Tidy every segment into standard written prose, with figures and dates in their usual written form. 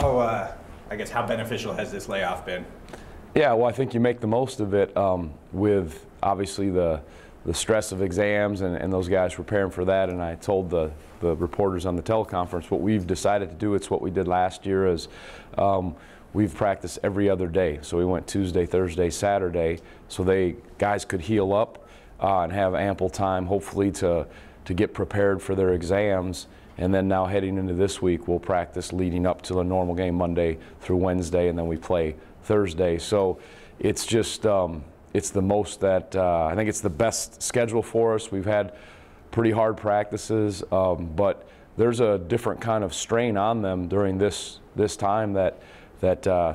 I guess, how beneficial has this layoff been? Yeah, well, I think you make the most of it with obviously the stress of exams and those guys preparing for that. And I told the reporters on the teleconference what we've decided to do. It's what we did last year is we've practiced every other day. So we went Tuesday, Thursday, Saturday, so guys could heal up and have ample time, hopefully, to get prepared for their exams. And then now heading into this week, we'll practice leading up to the normal game Monday through Wednesday, and then we play Thursday. So it's just it's the most that I think it's the best schedule for us. We've had pretty hard practices, but there's a different kind of strain on them during this time that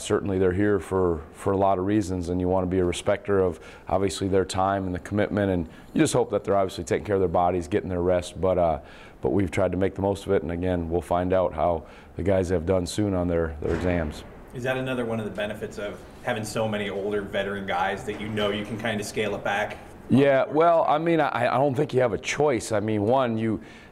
certainly they're here for a lot of reasons, and you want to be a respecter of obviously their time and the commitment, and you just hope that they're obviously taking care of their bodies, getting their rest, but we've tried to make the most of it, and again, we'll find out how the guys have done soon on their exams. Is that another one of the benefits of having so many older veteran guys that you can kind of scale it back? Yeah, well, I mean, I don't think you have a choice. I mean,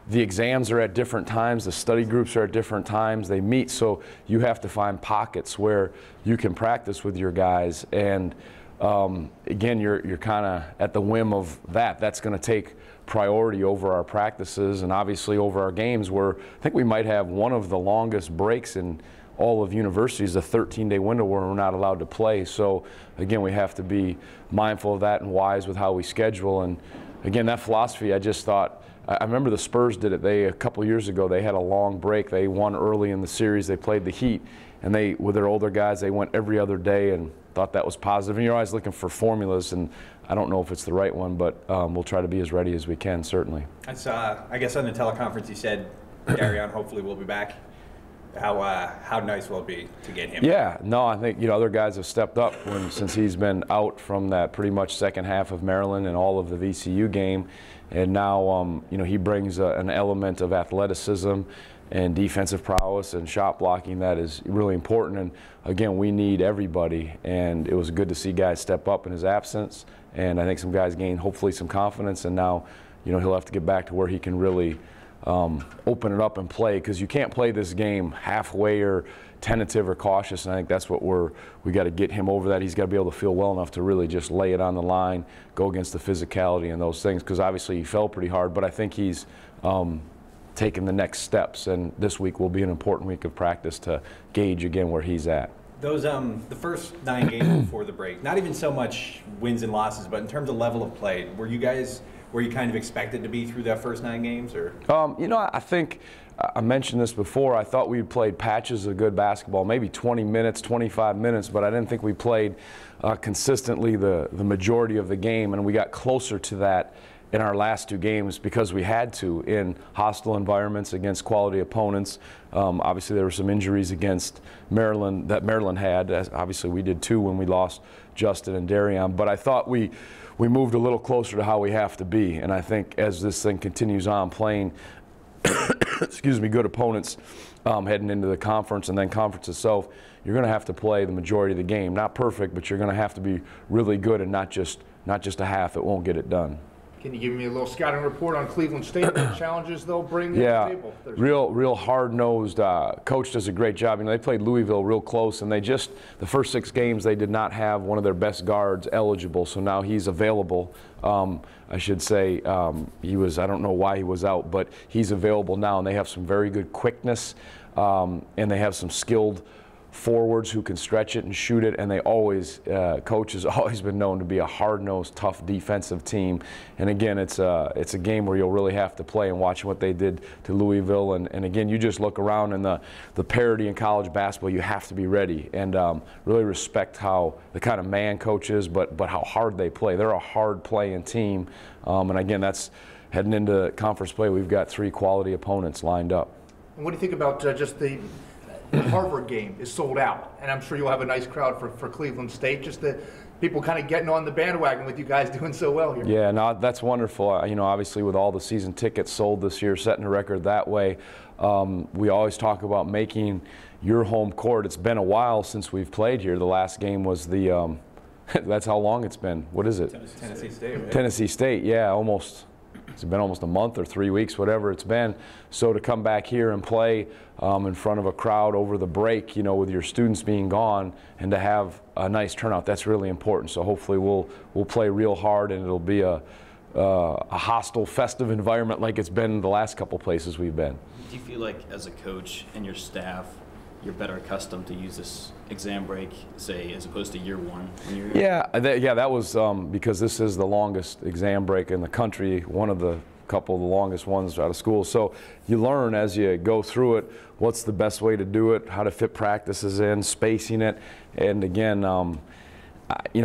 the exams are at different times, the study groups are at different times, they meet, so you have to find pockets where you can practice with your guys, and again, you're kind of at the whim of that. That's going to take priority over our practices and obviously over our games, where I think we might have one of the longest breaks in all of universities, a 13-day window where we're not allowed to play. So again, we have to be mindful of that and wise with how we schedule. And again, that philosophy, I just thought, I remember the Spurs did it. A couple years ago, they had a long break. They won early in the series. They played the Heat, and with their older guys, they went every other day and thought that was positive. And you're always looking for formulas, and I don't know if it's the right one, but we'll try to be as ready as we can, certainly. I saw, I guess on the teleconference you said Darion hopefully will be back. How nice will it be to get him? Yeah, no, I think other guys have stepped up since he's been out from that pretty much second half of Maryland and all of the VCU game, and now he brings an element of athleticism and defensive prowess and shot blocking that is really important. And again, we need everybody, and it was good to see guys step up in his absence. And I think some guys gained hopefully some confidence, and now he'll have to get back to where he can really open it up and play, because you can't play this game halfway or tentative or cautious, and I think that's what we got to get him over that. He's got to be able to feel well enough to really just lay it on the line, go against the physicality and those things, because obviously he fell pretty hard, but I think he's taking the next steps, and this week will be an important week of practice to gauge again where he's at. Those the first 9 games before the break, not even so much wins and losses, but in terms of level of play, were you kind of expected to be through that first 9 games, or? I think I mentioned this before. I thought we'd played patches of good basketball, maybe 20 minutes, 25 minutes, but I didn't think we played consistently the majority of the game, and we got closer to that in our last 2 games because we had to, in hostile environments against quality opponents. Obviously, there were some injuries against Maryland that Maryland had. Obviously, we did too when we lost Justin and Darion. But I thought we moved a little closer to how we have to be. And I think as this thing continues on, playing good opponents heading into the conference and then conference itself, you're going to have to play the majority of the game. Not perfect, but you're going to have to be really good and not just a half. It won't get it done. Can you give me a little scouting report on Cleveland State and the challenges they'll bring to the table? Real hard-nosed. Coach does a great job. They played Louisville real close, and the first 6 games they did not have one of their best guards eligible, so now he's available. I should say he was, I don't know why he was out, but he's available now, and they have some very good quickness, and they have some skilled forwards who can stretch it and shoot it, and Coach has always been known to be a hard-nosed, tough defensive team. And again, it's a game where you'll really have to play, and watching what they did to Louisville. And again, you just look around and the parity in college basketball, you have to be ready and really respect how the kind of man Coach is, but how hard they play. They're a hard-playing team, and again, that's heading into conference play. We've got 3 quality opponents lined up. And what do you think about just the Harvard game is sold out, and I'm sure you'll have a nice crowd for Cleveland State, just the people kind of getting on the bandwagon with you guys doing so well here. Yeah, no, that's wonderful. Obviously with all the season tickets sold this year, setting a record that way, we always talk about making your home court. It's been a while since we've played here. The last game was that's how long it's been. What is it? Tennessee State, right? Tennessee State, yeah, almost it's been almost a month or 3 weeks, whatever it's been. So to come back here and play in front of a crowd over the break, with your students being gone, and to have a nice turnout, that's really important. So hopefully we'll play real hard, and it'll be a hostile, festive environment like it's been the last couple places we've been. Do you feel like as a coach and your staff, you're better accustomed to use this exam break, say, as opposed to year one? Yeah, that was because this is the longest exam break in the country, one of the couple of the longest ones out of school. So you learn as you go through it what's the best way to do it, how to fit practices in, spacing it, and again,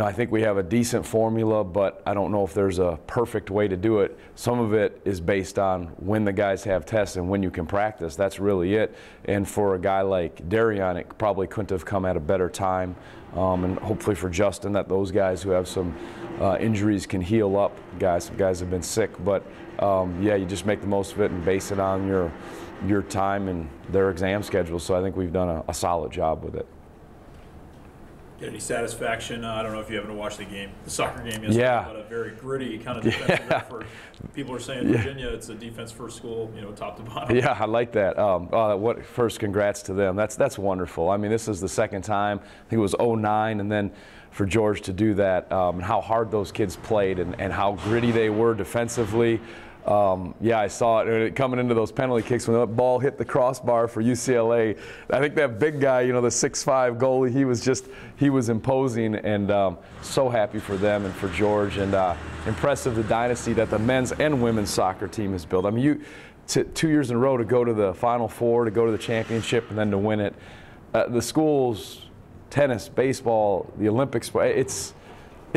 I think we have a decent formula, but I don't know if there's a perfect way to do it. Some of it is based on when the guys have tests and when you can practice. That's really it. And for a guy like Darion, it probably couldn't have come at a better time. And hopefully for Justin, that those guys who have some injuries can heal up. Some guys have been sick, but yeah, you just make the most of it and base it on your time and their exam schedule. So I think we've done a solid job with it. Get any satisfaction? I don't know if you haven't watched the soccer game yesterday, yeah. But a very gritty kind of defensive effort. People are saying Virginia, it's a defense-first school, top to bottom. Yeah, I like that. First, congrats to them. That's wonderful. I mean, this is the second time. I think it was 2009, and then for George to do that, and how hard those kids played and how gritty they were defensively. Yeah, I saw it coming into those penalty kicks when that ball hit the crossbar for UCLA. I think that big guy, the 6'5" goalie, he was imposing, and so happy for them and for George, and impressive the dynasty that the men's and women's soccer team has built. I mean, 2 years in a row to go to the Final Four, to go to the championship, and then to win it. The schools, tennis, baseball, the Olympics, it's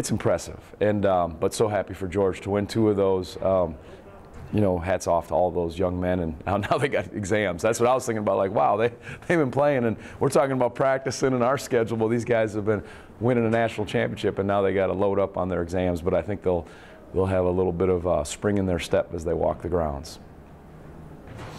impressive, and but so happy for George to win 2 of those. Hats off to all those young men, and now they got exams. That's what I was thinking about, like, wow, they've been playing, and we're talking about practicing and our schedule. Well, these guys have been winning a national championship, and now they got to load up on their exams, but I think they'll have a little bit of spring in their step as they walk the grounds.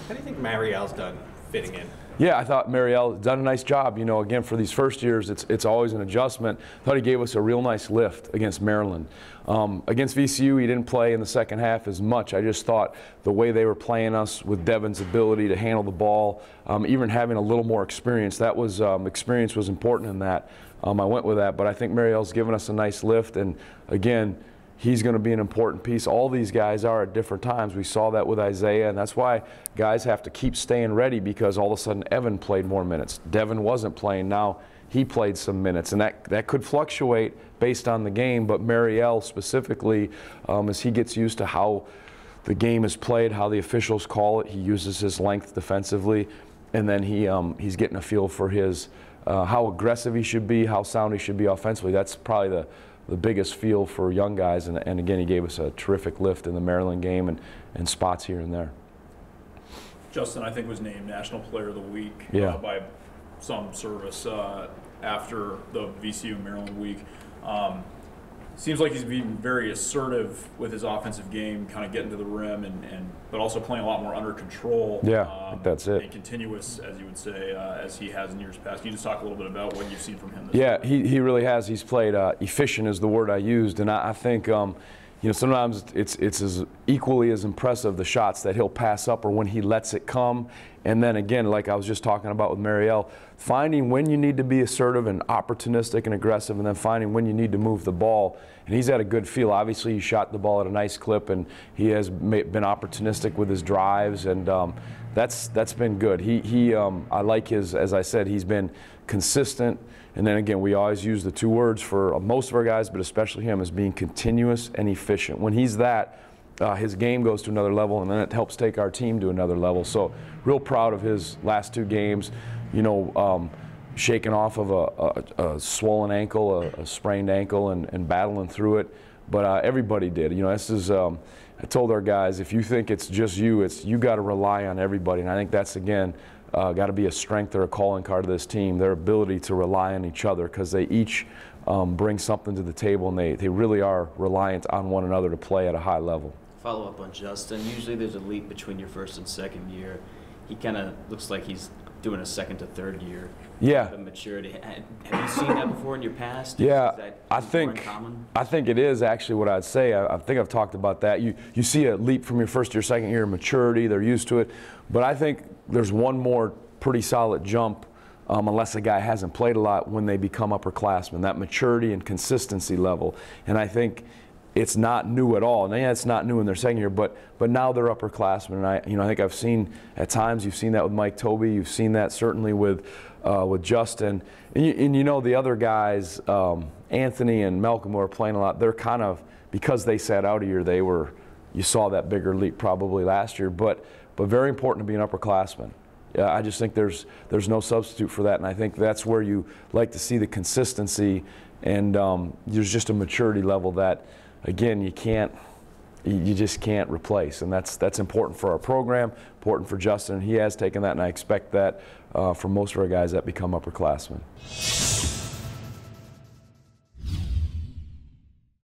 How do you think Marielle's done fitting in? Yeah, I thought Marielle done a nice job. Again, for these first years, it's always an adjustment. I thought he gave us a real nice lift against Maryland. Against VCU, he didn't play in the second half as much. I just thought the way they were playing us with Devin's ability to handle the ball, even having a little more experience, that was experience was important in that. I went with that, but I think Marielle's given us a nice lift, and again, he's going to be an important piece. All these guys are at different times. We saw that with Isaiah, and that's why guys have to keep staying ready, because all of a sudden Evan played more minutes. Devin wasn't playing. Now he played some minutes, and that could fluctuate based on the game, but Marielle specifically, as he gets used to how the game is played, how the officials call it, he uses his length defensively, and then he's getting a feel for his how aggressive he should be, how sound he should be offensively. That's probably the biggest feel for young guys, and again, he gave us a terrific lift in the Maryland game and spots here and there. Justin, I think, was named National Player of the Week by some service after the VCU Maryland week. Seems like he's being very assertive with his offensive game, kind of getting to the rim, but also playing a lot more under control. Yeah, I think that's it. And continuous, as you would say, as he has in years past. Can you just talk a little bit about what you've seen from him this year? He really has. He's played efficient is the word I used, and I think sometimes it's as equally as impressive the shots that he'll pass up or when he lets it come. And then again, like I was just talking about with Marielle, finding when you need to be assertive and opportunistic and aggressive, and then finding when you need to move the ball. And he's had a good feel. Obviously, he shot the ball at a nice clip, and he has been opportunistic with his drives, and that's been good. I like his, as I said, he's been consistent. And then again, we always use the 2 words for most of our guys, but especially him, as being continuous and efficient. When he's that, his game goes to another level, and then it helps take our team to another level. So real proud of his last 2 games, shaking off of a swollen ankle, a sprained ankle, and battling through it. But everybody did. This is, I told our guys, if you think it's just you got to rely on everybody. And I think that's, again, got to be a strength or a calling card of this team, their ability to rely on each other, because they each bring something to the table, and they really are reliant on one another to play at a high level. Follow up on Justin. Usually there's a leap between your first and second year. He kind of looks like he's doing a second to third year. Yeah. The maturity. Have you seen that before in your past? Yeah, Is that I more think uncommon? I think it is actually what I'd say. I think I've talked about that. You see a leap from your first year, second year maturity. They're used to it, but I think there's one more pretty solid jump. Unless a guy hasn't played a lot when they become upperclassmen, that maturity and consistency level. And I think it's not new at all. And yeah, it's not new in their second year, but now they're upperclassmen. And I think I've seen at times, you've seen that with Mike Tobey, you've seen that certainly with Justin, and you know the other guys, Anthony and Malcolm, who are playing a lot. They're kind of, because they sat out a year, you saw that bigger leap probably last year, but very important to be an upperclassman. Yeah, I just think there's no substitute for that, and I think that's where you like to see the consistency, and there's just a maturity level that, again, you just can't replace, and that's important for our program, important for Justin. He has taken that, and I expect that from most of our guys that become upperclassmen.